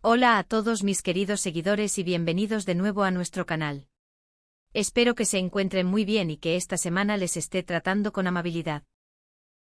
Hola a todos mis queridos seguidores y bienvenidos de nuevo a nuestro canal. Espero que se encuentren muy bien y que esta semana les esté tratando con amabilidad.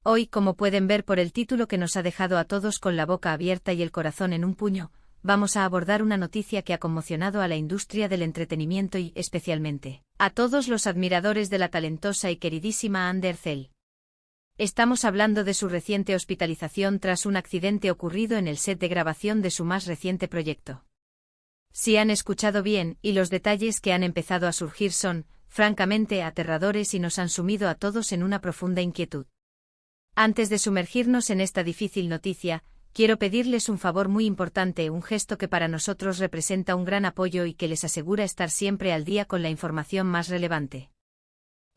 Hoy, como pueden ver por el título que nos ha dejado a todos con la boca abierta y el corazón en un puño, vamos a abordar una noticia que ha conmocionado a la industria del entretenimiento y, especialmente, a todos los admiradores de la talentosa y queridísima Anne Derzel. Estamos hablando de su reciente hospitalización tras un accidente ocurrido en el set de grabación de su más reciente proyecto. Si han escuchado bien, y los detalles que han empezado a surgir son, francamente, aterradores y nos han sumido a todos en una profunda inquietud. Antes de sumergirnos en esta difícil noticia, quiero pedirles un favor muy importante, un gesto que para nosotros representa un gran apoyo y que les asegura estar siempre al día con la información más relevante.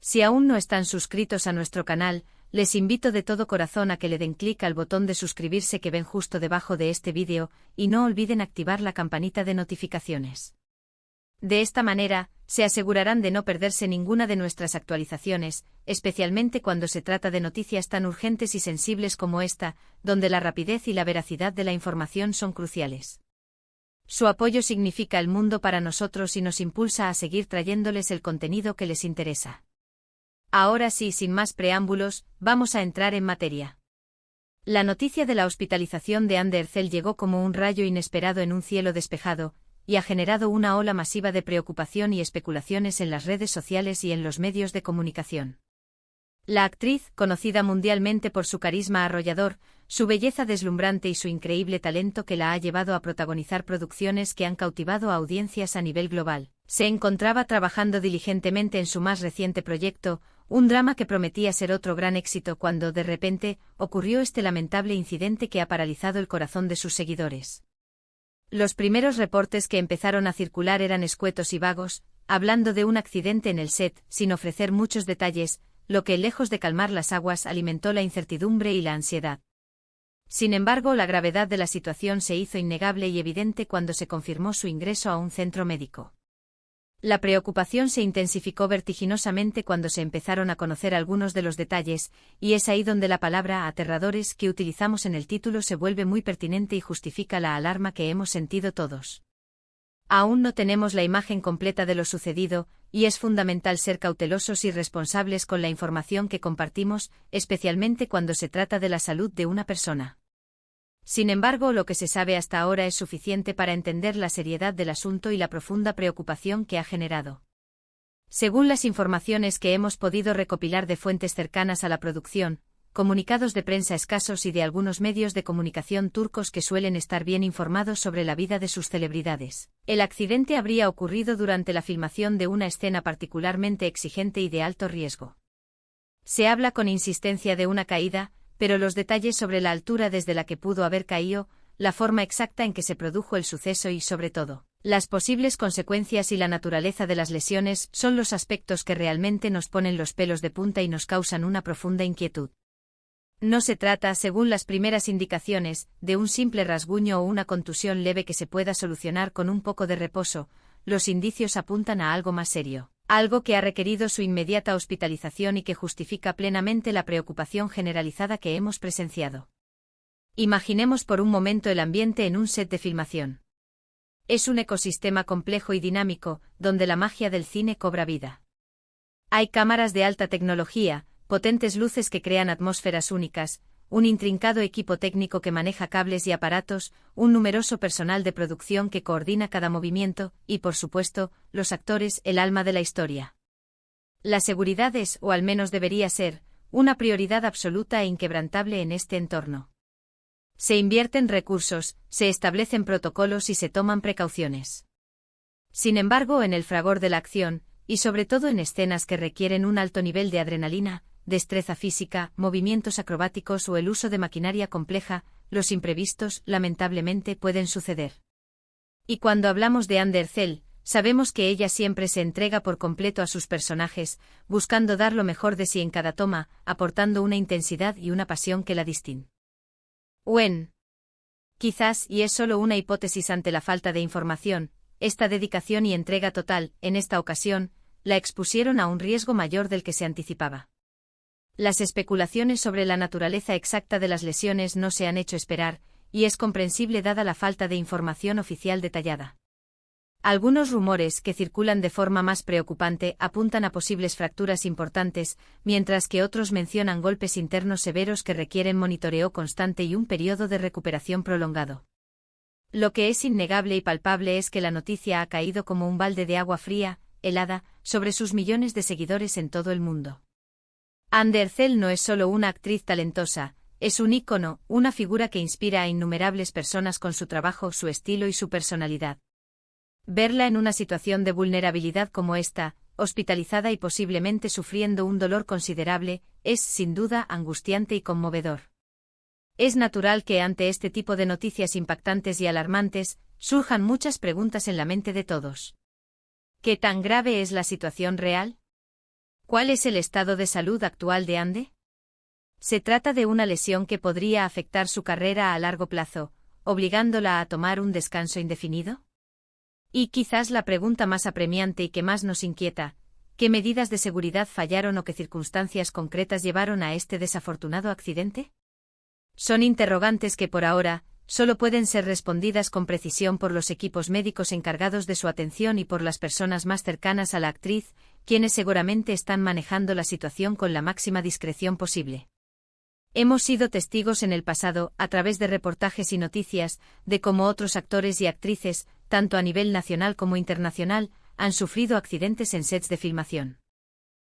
Si aún no están suscritos a nuestro canal, les invito de todo corazón a que le den clic al botón de suscribirse que ven justo debajo de este vídeo, y no olviden activar la campanita de notificaciones. De esta manera, se asegurarán de no perderse ninguna de nuestras actualizaciones, especialmente cuando se trata de noticias tan urgentes y sensibles como esta, donde la rapidez y la veracidad de la información son cruciales. Su apoyo significa el mundo para nosotros y nos impulsa a seguir trayéndoles el contenido que les interesa. Ahora sí, sin más preámbulos, vamos a entrar en materia. La noticia de la hospitalización de Anne Derzel llegó como un rayo inesperado en un cielo despejado, y ha generado una ola masiva de preocupación y especulaciones en las redes sociales y en los medios de comunicación. La actriz, conocida mundialmente por su carisma arrollador, su belleza deslumbrante y su increíble talento que la ha llevado a protagonizar producciones que han cautivado a audiencias a nivel global, se encontraba trabajando diligentemente en su más reciente proyecto, un drama que prometía ser otro gran éxito cuando, de repente, ocurrió este lamentable incidente que ha paralizado el corazón de sus seguidores. Los primeros reportes que empezaron a circular eran escuetos y vagos, hablando de un accidente en el set, sin ofrecer muchos detalles, lo que, lejos de calmar las aguas, alimentó la incertidumbre y la ansiedad. Sin embargo, la gravedad de la situación se hizo innegable y evidente cuando se confirmó su ingreso a un centro médico. La preocupación se intensificó vertiginosamente cuando se empezaron a conocer algunos de los detalles, y es ahí donde la palabra aterradores que utilizamos en el título se vuelve muy pertinente y justifica la alarma que hemos sentido todos. Aún no tenemos la imagen completa de lo sucedido, y es fundamental ser cautelosos y responsables con la información que compartimos, especialmente cuando se trata de la salud de una persona. Sin embargo, lo que se sabe hasta ahora es suficiente para entender la seriedad del asunto y la profunda preocupación que ha generado. Según las informaciones que hemos podido recopilar de fuentes cercanas a la producción, comunicados de prensa escasos y de algunos medios de comunicación turcos que suelen estar bien informados sobre la vida de sus celebridades, el accidente habría ocurrido durante la filmación de una escena particularmente exigente y de alto riesgo. Se habla con insistencia de una caída, pero los detalles sobre la altura desde la que pudo haber caído, la forma exacta en que se produjo el suceso y, sobre todo, las posibles consecuencias y la naturaleza de las lesiones son los aspectos que realmente nos ponen los pelos de punta y nos causan una profunda inquietud. No se trata, según las primeras indicaciones, de un simple rasguño o una contusión leve que se pueda solucionar con un poco de reposo, los indicios apuntan a algo más serio. Algo que ha requerido su inmediata hospitalización y que justifica plenamente la preocupación generalizada que hemos presenciado. Imaginemos por un momento el ambiente en un set de filmación. Es un ecosistema complejo y dinámico, donde la magia del cine cobra vida. Hay cámaras de alta tecnología, potentes luces que crean atmósferas únicas, un intrincado equipo técnico que maneja cables y aparatos, un numeroso personal de producción que coordina cada movimiento, y por supuesto, los actores, el alma de la historia. La seguridad es, o al menos debería ser, una prioridad absoluta e inquebrantable en este entorno. Se invierten recursos, se establecen protocolos y se toman precauciones. Sin embargo, en el fragor de la acción, y sobre todo en escenas que requieren un alto nivel de adrenalina, destreza física, movimientos acrobáticos o el uso de maquinaria compleja, los imprevistos, lamentablemente, pueden suceder. Y cuando hablamos de Anne Derzel, sabemos que ella siempre se entrega por completo a sus personajes, buscando dar lo mejor de sí en cada toma, aportando una intensidad y una pasión que la distinguen. Quizás, y es solo una hipótesis ante la falta de información, esta dedicación y entrega total, en esta ocasión, la expusieron a un riesgo mayor del que se anticipaba. Las especulaciones sobre la naturaleza exacta de las lesiones no se han hecho esperar, y es comprensible dada la falta de información oficial detallada. Algunos rumores que circulan de forma más preocupante apuntan a posibles fracturas importantes, mientras que otros mencionan golpes internos severos que requieren monitoreo constante y un periodo de recuperación prolongado. Lo que es innegable y palpable es que la noticia ha caído como un balde de agua fría, helada, sobre sus millones de seguidores en todo el mundo. Anne Derzel no es solo una actriz talentosa, es un ícono, una figura que inspira a innumerables personas con su trabajo, su estilo y su personalidad. Verla en una situación de vulnerabilidad como esta, hospitalizada y posiblemente sufriendo un dolor considerable, es, sin duda, angustiante y conmovedor. Es natural que ante este tipo de noticias impactantes y alarmantes, surjan muchas preguntas en la mente de todos. ¿Qué tan grave es la situación real? ¿Cuál es el estado de salud actual de Anne? ¿Se trata de una lesión que podría afectar su carrera a largo plazo, obligándola a tomar un descanso indefinido? Y quizás la pregunta más apremiante y que más nos inquieta, ¿qué medidas de seguridad fallaron o qué circunstancias concretas llevaron a este desafortunado accidente? Son interrogantes que por ahora, solo pueden ser respondidas con precisión por los equipos médicos encargados de su atención y por las personas más cercanas a la actriz, quienes seguramente están manejando la situación con la máxima discreción posible. Hemos sido testigos en el pasado, a través de reportajes y noticias, de cómo otros actores y actrices, tanto a nivel nacional como internacional, han sufrido accidentes en sets de filmación.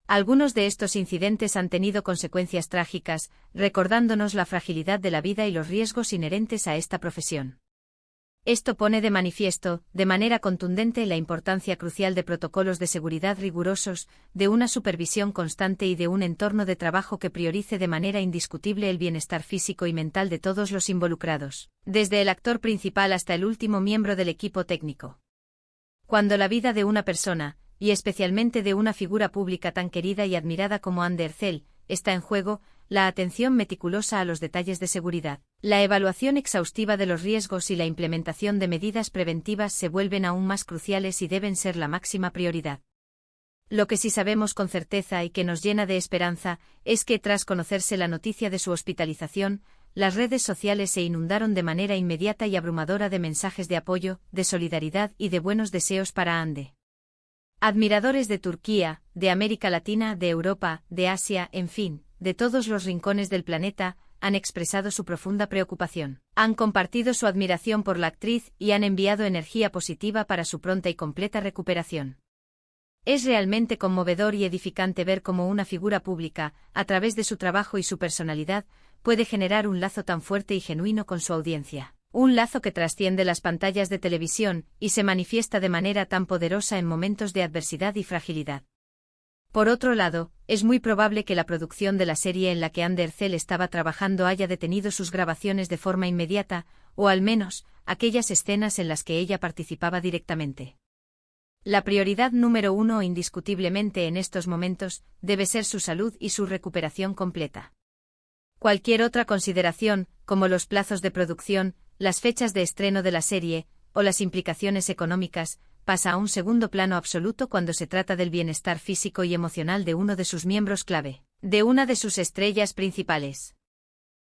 Algunos de estos incidentes han tenido consecuencias trágicas, recordándonos la fragilidad de la vida y los riesgos inherentes a esta profesión. Esto pone de manifiesto, de manera contundente, la importancia crucial de protocolos de seguridad rigurosos, de una supervisión constante y de un entorno de trabajo que priorice de manera indiscutible el bienestar físico y mental de todos los involucrados, desde el actor principal hasta el último miembro del equipo técnico. Cuando la vida de una persona, y especialmente de una figura pública tan querida y admirada como Anne Derzel, está en juego, la atención meticulosa a los detalles de seguridad, la evaluación exhaustiva de los riesgos y la implementación de medidas preventivas se vuelven aún más cruciales y deben ser la máxima prioridad. Lo que sí sabemos con certeza y que nos llena de esperanza es que tras conocerse la noticia de su hospitalización, las redes sociales se inundaron de manera inmediata y abrumadora de mensajes de apoyo, de solidaridad y de buenos deseos para Anne. Admiradores de Turquía, de América Latina, de Europa, de Asia, en fin, de todos los rincones del planeta, han expresado su profunda preocupación. Han compartido su admiración por la actriz y han enviado energía positiva para su pronta y completa recuperación. Es realmente conmovedor y edificante ver cómo una figura pública, a través de su trabajo y su personalidad, puede generar un lazo tan fuerte y genuino con su audiencia. Un lazo que trasciende las pantallas de televisión y se manifiesta de manera tan poderosa en momentos de adversidad y fragilidad. Por otro lado, es muy probable que la producción de la serie en la que Anne Derzel estaba trabajando haya detenido sus grabaciones de forma inmediata, o al menos, aquellas escenas en las que ella participaba directamente. La prioridad número uno indiscutiblemente en estos momentos debe ser su salud y su recuperación completa. Cualquier otra consideración, como los plazos de producción, las fechas de estreno de la serie, o las implicaciones económicas, pasa a un segundo plano absoluto cuando se trata del bienestar físico y emocional de uno de sus miembros clave, de una de sus estrellas principales.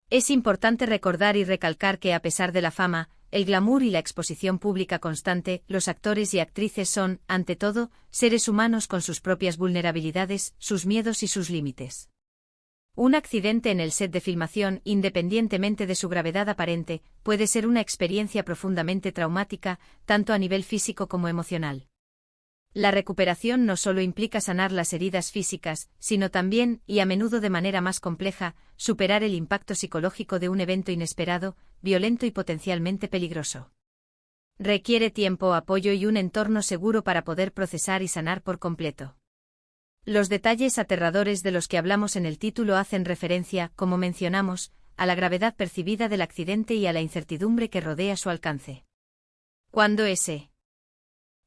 Es importante recordar y recalcar que a pesar de la fama, el glamour y la exposición pública constante, los actores y actrices son, ante todo, seres humanos con sus propias vulnerabilidades, sus miedos y sus límites. Un accidente en el set de filmación, independientemente de su gravedad aparente, puede ser una experiencia profundamente traumática, tanto a nivel físico como emocional. La recuperación no solo implica sanar las heridas físicas, sino también, y a menudo de manera más compleja, superar el impacto psicológico de un evento inesperado, violento y potencialmente peligroso. Requiere tiempo, apoyo y un entorno seguro para poder procesar y sanar por completo. Los detalles aterradores de los que hablamos en el título hacen referencia, como mencionamos, a la gravedad percibida del accidente y a la incertidumbre que rodea su alcance. Cuando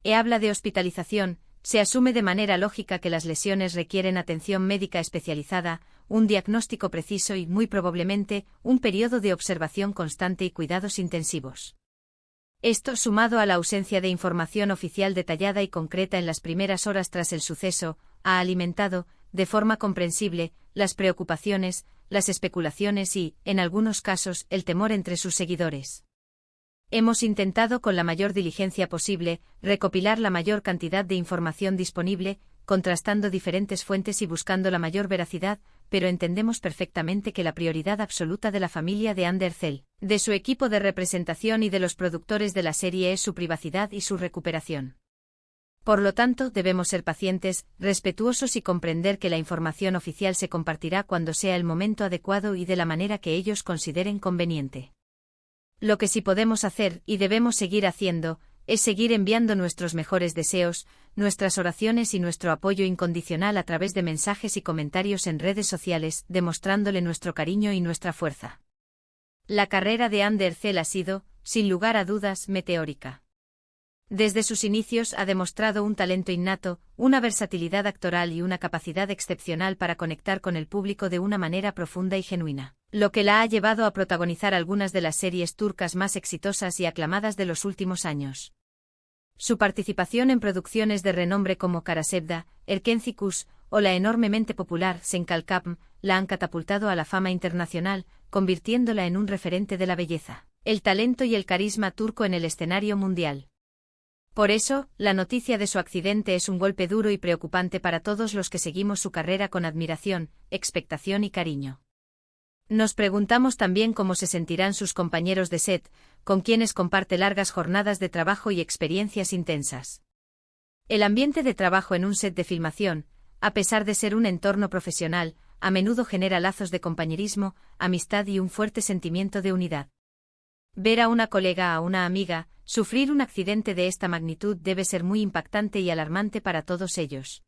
habla de hospitalización, se asume de manera lógica que las lesiones requieren atención médica especializada, un diagnóstico preciso y, muy probablemente, un periodo de observación constante y cuidados intensivos. Esto, sumado a la ausencia de información oficial detallada y concreta en las primeras horas tras el suceso, ha alimentado, de forma comprensible, las preocupaciones, las especulaciones y, en algunos casos, el temor entre sus seguidores. Hemos intentado con la mayor diligencia posible recopilar la mayor cantidad de información disponible, contrastando diferentes fuentes y buscando la mayor veracidad, pero entendemos perfectamente que la prioridad absoluta de la familia de Undercell, de su equipo de representación y de los productores de la serie es su privacidad y su recuperación. Por lo tanto, debemos ser pacientes, respetuosos y comprender que la información oficial se compartirá cuando sea el momento adecuado y de la manera que ellos consideren conveniente. Lo que sí podemos hacer, y debemos seguir haciendo, es seguir enviando nuestros mejores deseos, nuestras oraciones y nuestro apoyo incondicional a través de mensajes y comentarios en redes sociales, demostrándole nuestro cariño y nuestra fuerza. La carrera de Undercell ha sido, sin lugar a dudas, meteórica. Desde sus inicios ha demostrado un talento innato, una versatilidad actoral y una capacidad excepcional para conectar con el público de una manera profunda y genuina, lo que la ha llevado a protagonizar algunas de las series turcas más exitosas y aclamadas de los últimos años. Su participación en producciones de renombre como Karasevda, Erkenci Kuş, o la enormemente popular Senkalkapm, la han catapultado a la fama internacional, convirtiéndola en un referente de la belleza, el talento y el carisma turco en el escenario mundial. Por eso, la noticia de su accidente es un golpe duro y preocupante para todos los que seguimos su carrera con admiración, expectación y cariño. Nos preguntamos también cómo se sentirán sus compañeros de set, con quienes comparte largas jornadas de trabajo y experiencias intensas. El ambiente de trabajo en un set de filmación, a pesar de ser un entorno profesional, a menudo genera lazos de compañerismo, amistad y un fuerte sentimiento de unidad. Ver a una colega o a una amiga sufrir un accidente de esta magnitud debe ser muy impactante y alarmante para todos ellos.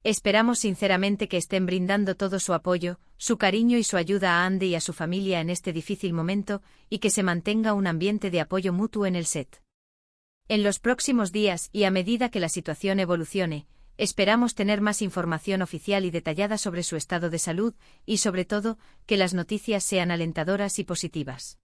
Esperamos sinceramente que estén brindando todo su apoyo, su cariño y su ayuda a Andy y a su familia en este difícil momento, y que se mantenga un ambiente de apoyo mutuo en el set. En los próximos días y a medida que la situación evolucione, esperamos tener más información oficial y detallada sobre su estado de salud y, sobre todo, que las noticias sean alentadoras y positivas.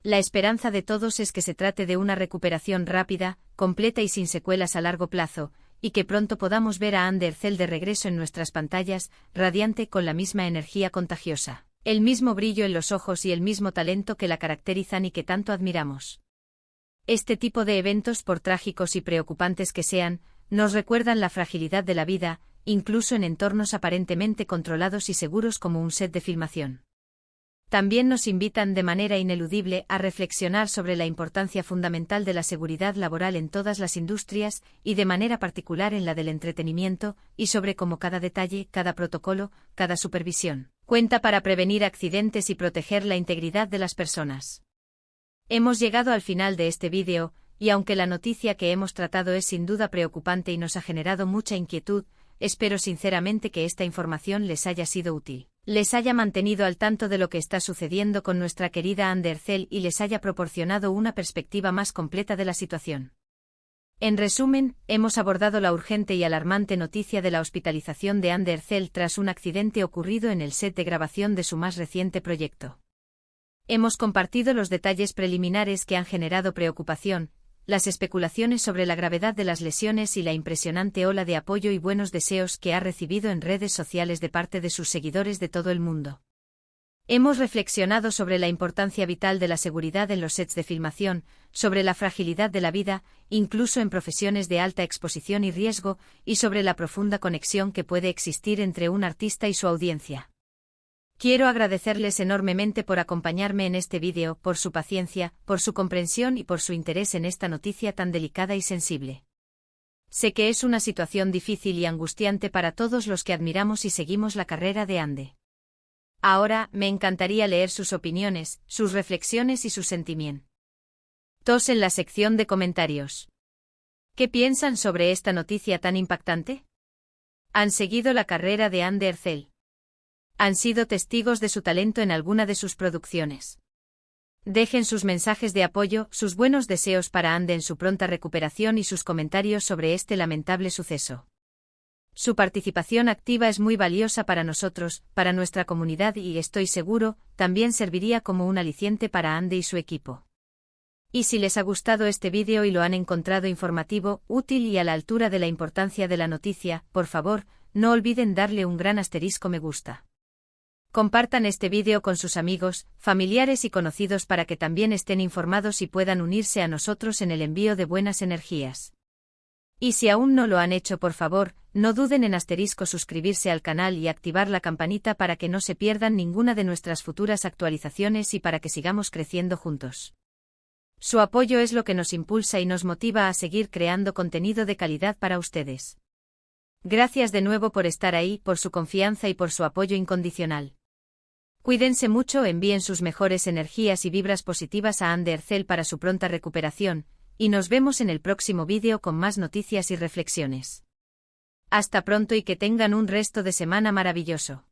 La esperanza de todos es que se trate de una recuperación rápida, completa y sin secuelas a largo plazo, y que pronto podamos ver a Undercell de regreso en nuestras pantallas, radiante con la misma energía contagiosa, el mismo brillo en los ojos y el mismo talento que la caracterizan y que tanto admiramos. Este tipo de eventos, por trágicos y preocupantes que sean, nos recuerdan la fragilidad de la vida, incluso en entornos aparentemente controlados y seguros como un set de filmación. También nos invitan de manera ineludible a reflexionar sobre la importancia fundamental de la seguridad laboral en todas las industrias y de manera particular en la del entretenimiento, y sobre cómo cada detalle, cada protocolo, cada supervisión, cuenta para prevenir accidentes y proteger la integridad de las personas. Hemos llegado al final de este vídeo, y aunque la noticia que hemos tratado es sin duda preocupante y nos ha generado mucha inquietud, espero sinceramente que esta información les haya sido útil, les haya mantenido al tanto de lo que está sucediendo con nuestra querida Undercell y les haya proporcionado una perspectiva más completa de la situación. En resumen, hemos abordado la urgente y alarmante noticia de la hospitalización de Undercell tras un accidente ocurrido en el set de grabación de su más reciente proyecto. Hemos compartido los detalles preliminares que han generado preocupación, las especulaciones sobre la gravedad de las lesiones y la impresionante ola de apoyo y buenos deseos que ha recibido en redes sociales de parte de sus seguidores de todo el mundo. Hemos reflexionado sobre la importancia vital de la seguridad en los sets de filmación, sobre la fragilidad de la vida, incluso en profesiones de alta exposición y riesgo, y sobre la profunda conexión que puede existir entre un artista y su audiencia. Quiero agradecerles enormemente por acompañarme en este vídeo, por su paciencia, por su comprensión y por su interés en esta noticia tan delicada y sensible. Sé que es una situación difícil y angustiante para todos los que admiramos y seguimos la carrera de Ande. Ahora, me encantaría leer sus opiniones, sus reflexiones y sus sentimientos en la sección de comentarios. ¿Qué piensan sobre esta noticia tan impactante? ¿Han seguido la carrera de Undercell? ¿Han sido testigos de su talento en alguna de sus producciones? Dejen sus mensajes de apoyo, sus buenos deseos para Ande en su pronta recuperación y sus comentarios sobre este lamentable suceso. Su participación activa es muy valiosa para nosotros, para nuestra comunidad y, estoy seguro, también serviría como un aliciente para Ande y su equipo. Y si les ha gustado este vídeo y lo han encontrado informativo, útil y a la altura de la importancia de la noticia, por favor, no olviden darle un gran asterisco me gusta. Compartan este vídeo con sus amigos, familiares y conocidos para que también estén informados y puedan unirse a nosotros en el envío de buenas energías. Y si aún no lo han hecho, por favor, no duden en suscribirse al canal y activar la campanita para que no se pierdan ninguna de nuestras futuras actualizaciones y para que sigamos creciendo juntos. Su apoyo es lo que nos impulsa y nos motiva a seguir creando contenido de calidad para ustedes. Gracias de nuevo por estar ahí, por su confianza y por su apoyo incondicional. Cuídense mucho, envíen sus mejores energías y vibras positivas a Andercel para su pronta recuperación, y nos vemos en el próximo vídeo con más noticias y reflexiones. Hasta pronto y que tengan un resto de semana maravilloso.